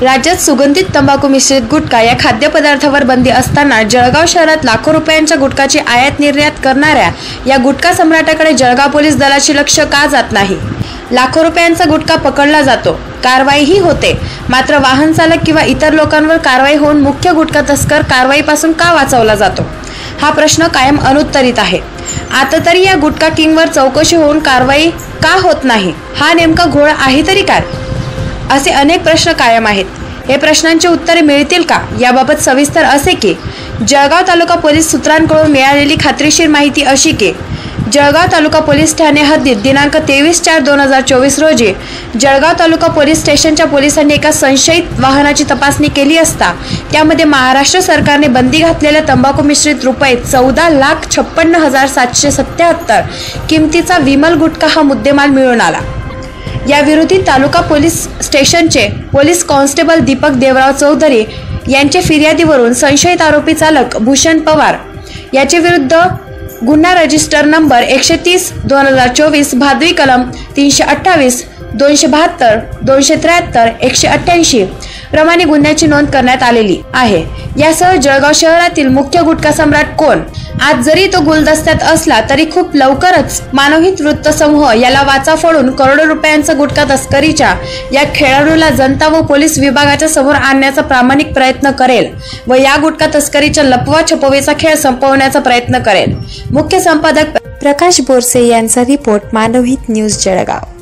राज्यात सुगंधित तंबाखू मिश्रित गुटखा या खाद्यपदार्थावर बंदी असताना जळगाव शहरात लाखो रुपयांच्या गुटखाची आयात निर्यात करणाऱ्या या गुटखा सम्राटाकडे जळगाव पोलीस दलाचे लक्ष का जात नाही? लाखो रुपयांचा गुटखा पकडला जातो, कारवाईही होते, मात्र वाहन चालक किंवा इतर लोकांवर कारवाई होऊन मुख्य गुटखा तस्कर कारवाईपासून का वाचवला जातो? हा प्रश्न कायम अनुत्तरित आहे। आता तरी या गुटखा किंगवर चौकशी होऊन कारवाई का होत नाही? हा नेमका घोळ आहे तरी काय? असे अनेक प्रश्न कायम आहेत। हे प्रश्नांची उत्तरे मिळतील का याबाबत सविस्तर असे की जळगाव तालुका पोलीस सूत्रांकडून मिळालेली खात्रीशीर माहिती अशी की जळगाव तालुका पोलीस ठाणे हद्दीत दिनांक 23/4/2024 रोजी जळगाव तालुका पोलीस स्टेशनच्या पोलिसांनी एका संशयित वाहनाची तपासणी केली असता त्यामध्ये महाराष्ट्र सरकारने बंदी घातलेल्या तंबाखू मिश्रित रुपये 14,56,777 किमतीचा विमल गुटखा हा मुद्देमाल मिळून आला। या विरोधी तालुका पोलीस स्टेशनचे पोलीस कॉन्स्टेबल दीपक देवराव चौधरी यांच्या फिर्यादीवरून संशयित आरोपी चालक भूषण पवार याचे विरुद्ध गुन्हा रजिस्टर नंबर 130/2024 भादवी कलम 328, 272, 273, 188 प्रमाणे गुन्ह्याची नोंद करण्यात आलेली आहे। यासह जळगाव शहरातील मुख्य गुटखा सम्राट कोण? आज जरी तो गुलदस्त्यात असला तरी खूप लवकरच मानवहित वृत्त समूह याला वाचा फोडून करोडो रुपयांचा गुटखा तस्करीच्या या खेळाडूला जनता व पोलीस विभागाच्या समोर आणण्याचा प्रामाणिक प्रयत्न करेल व या गुटखा तस्करीच्या लपवा छपवीचा खेळ संपवण्याचा प्रयत्न करेल। मुख्य संपादक प्रकाश बोरसे यांचा रिपोर्ट, मानवहित न्यूज, जळगाव।